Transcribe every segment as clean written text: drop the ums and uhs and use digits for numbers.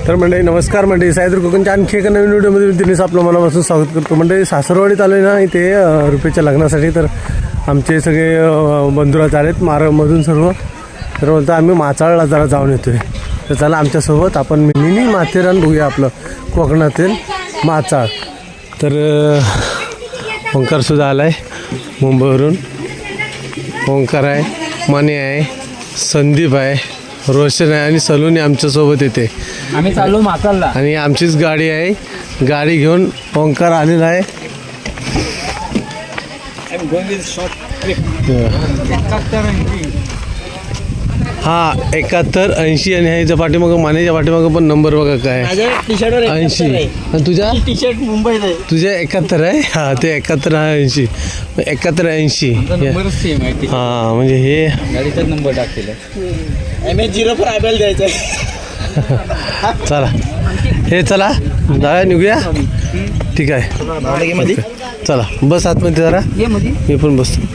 तर मंडळी नमस्कार मंडळी, सायदर कोकणच्या आणखी एका नवीन व्हिडिओमध्ये मी तिनेच आपलं मनापासून स्वागत करतो. मंडळी सासरवाडीत आलो आहे ना इथे रुपेच्या लग्नासाठी. तर आमचे सगळे बंधुराज आलेत मारमधून सर्व. तर बोलतो आम्ही माचाळला जरा जाऊन येतो आहे. तर चला आमच्यासोबत आपण मिनी माथेरान बघूया आपलं कोकणातील माचाळ. तर ओंकारसुद्धा आला आहे मुंबईवरून. ओंकार आहे, मने आहे, संदीप आहे, रोशन आहे आणि सलून आमच्यासोबत येते. आम्ही चाललो माचाळला आणि आमचीच गाडी आहे. गाडी घेऊन ओंकार आलेला आहे. हा 7180 आणि ह्याच्या पाठीमागं मानेच्या पाठीमागं पण नंबर बघा काय 80. आणि तुझ्या टी शर्ट मुंबईत आहे. तुझ्या 71 आहे. हा ते 71 हा 80 7180. हा म्हणजे हे गाडीचाच नंबर टाकलेला. MS04 आबेल द्यायचा आहे. चला हे चला जाऊया निघूया. ठीक आहे चला बस आतमध्ये जरा मी पण बसतो.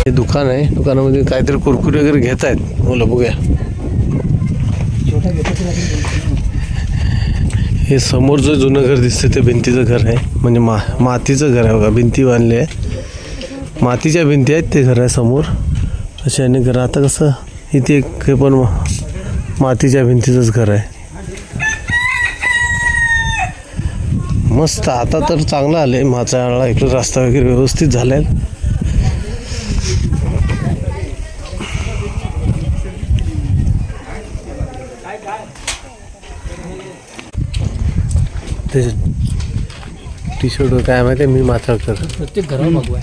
हे दुकान आहे, दुकानामध्ये काहीतरी कुरकुरे वगैरे घेत आहेत मुलं. बघूया, हे समोर जो जुनं घर दिसतं ते भिंतीचं घर आहे, म्हणजे मातीचं घर आहे बघा. भिंती बांधली आहे, मातीच्या भिंती आहेत, ते घर आहे समोर. असे अनेक घर. आता कसं इथे एक हे पण मातीच्या भिंतीचंच घर आहे. मस्त. आता तर चांगलं आलं आहे माचाळला, इकडे रस्ता वगैरे व्यवस्थित झाला आहे. टी शर्ट काय माहिती आहे, मी माचाळकर. प्रत्येक घरावर बघूया.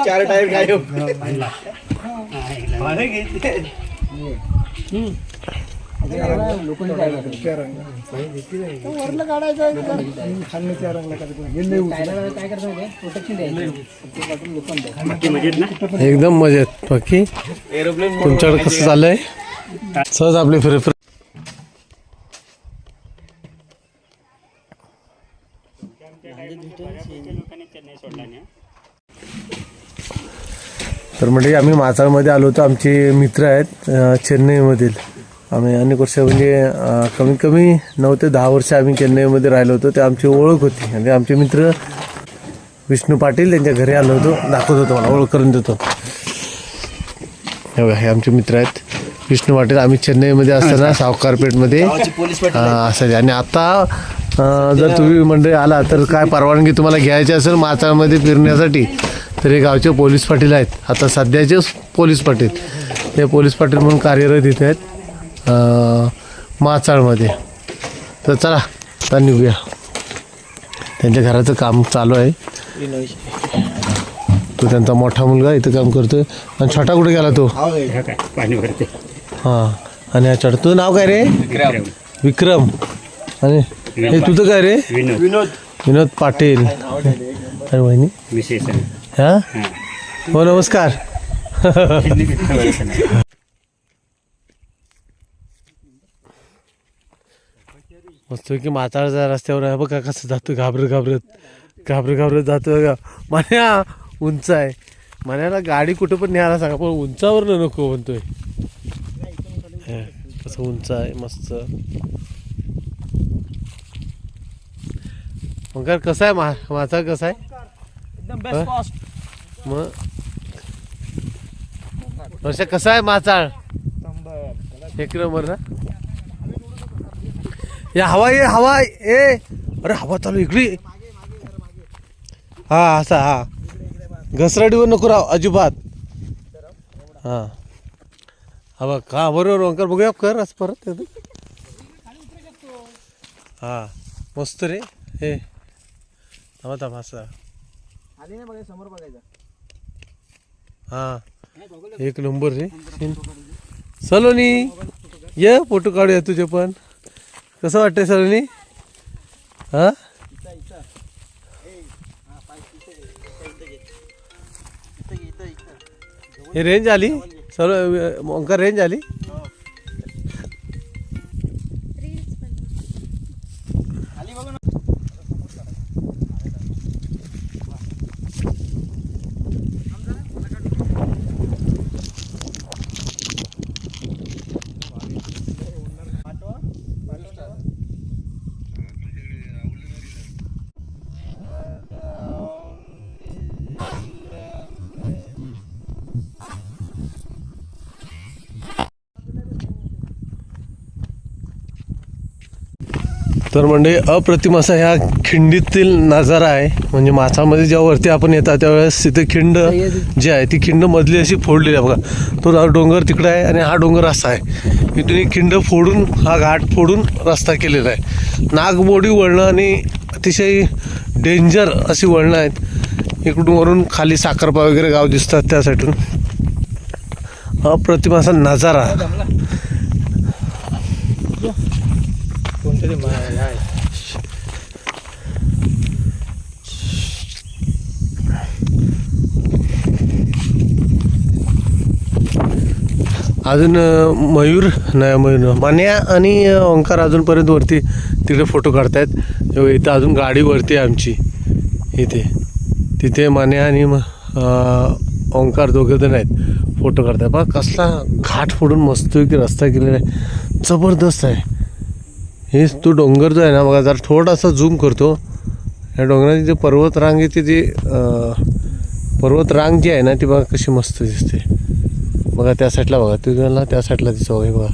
चार टायर गायब. वरलं काढायचं खाल्ल्याच्या रंगला एकदम मजेत. बाकी तुमच्याकडे कसं चाललंय? सहज आपली फिर तर म्हणजे आम्ही माचाळमध्ये आलो होतो. आमचे मित्र आहेत चेन्नईमधील. आम्ही अनेक वर्ष म्हणजे कमीत कमी 9 ते 10 वर्ष आम्ही चेन्नईमध्ये राहिलो होतो. ते आमची ओळख होती. आणि आमचे मित्र विष्णू पाटील त्यांच्या घरी आलो होतो. दाखवत होतो, मला ओळख करून देतो. हे बघा, हे आमचे मित्र आहेत विष्णू पाटील. आम्ही चेन्नईमध्ये असताना सावकारपेठमध्ये असायचे. आणि आता जर तुम्ही मंडळी आला तर काय परवानगी तुम्हाला घ्यायची असेल माचाळमध्ये फिरण्यासाठी तर हे गावचे पोलीस पाटील आहेत. आता सध्याचे पोलीस पाटील, ते पोलीस पाटील म्हणून कार्यरत इथे आहेत माचाळमध्ये. तर चला आता निघूया. त्यांच्या घराचं काम चालू आहे. तो त्यांचा मोठा मुलगा इथं काम करतोय. आणि छोटा कुठे गेला तो? पाणी भरते. हां. आणि हा छोटा, तुझं नाव काय रे? विक्रम. आणि हे तुझं काय रे? विनोद पाटील. आणि वहिनी विशेष. हां, हो नमस्कार. मस्त की माचाळच्या रस्त्यावर आहे बघा कसं जातो, घाबरत जातो बघा. मान्या उंच आहे. मान्याला गाडी कुठं पण न्यायला सांगा, पण उंचावर नको म्हणतोय. कसं उंच आहे मस्त. मग कसं आहे माचाळ कसं आहे? एकदम बेस्ट कॉस्ट. मग वर्षा कसं आहे माचाळ? एक नंबर ना. या हवा ये, हवा ए. अरे हवा चालू इकडे. हा असा, हा घसरडीवर नको राव अजिबात. हां हा बघ, हा बरोबर अंकर. बघूया कर असं परत. हा मस्त रे. हे थांबा असं. समोर बघायचं. हा एक नंबर रे. सलोनी ये फोटो काढूया तुझे पण. कसं वाटतंय सलोनी? हा हे रेंज आली सलो अंका, रेंज आली. तर म्हणजे अप्रतिम असा ह्या खिंडीतील नजारा आहे. म्हणजे माचामध्ये जेव्हा वरती आपण येतात त्यावेळेस तिथे खिंड जी आहे ती खिंड मधली अशी फोडलेली आहे बघा. तो डोंगर तिकडे आहे आणि हा डोंगर असा आहे. इथून ही खिंड फोडून, हा घाट फोडून रस्ता केलेला आहे. नागमोडी वळणं आणि अतिशय डेंजर अशी वळणं आहेत. इकडून वरून खाली साखरपा वगैरे गाव दिसतात त्या साईडून. अप्रतिम असा नजारा. कोणतरी अजून मयूर मान्या आणि ओंकार अजूनपर्यंत वरती तिकडे फोटो काढतायत. इथं अजून गाडी वरती आहे आमची इथे. तिथे मान्या आणि ओंकार दोघे जण आहेत फोटो काढतायत. बघा कसला घाट फोडून मस्त की रस्ता केलेला आहे, जबरदस्त आहे. हे तो डोंगर जो आहे ना बघा, जरा थोडासा झूम करतो. या डोंगराची जी पर्वतरांग येते ती पर्वतरांग जी आहे ना ती बघा कशी मस्त दिसते. बघा त्या साईडला बघा, तुझ्याला त्या साईडला दिसतो बघा. बघा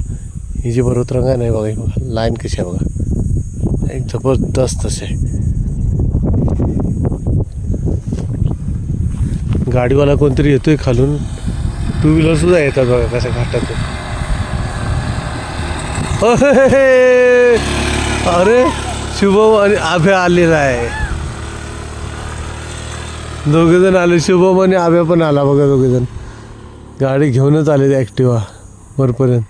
ही जी पर्वतरांग आहे नाही बघा, ही बघा लाईन कशी आहे बघा, एक जबरदस्त असे. गाडीवाला कोणतरी येतोय खालून, टू व्हीलर सुद्धा येतात बघा कशा घाटातून. अरे शुभम आणि आभ्या आलेला आहे, दोघेजण आले. शुभम आणि आभ्या पण आला बघा, दोघेजण गाडी घेऊनच आले ॲक्टिवा वरपर्यंत.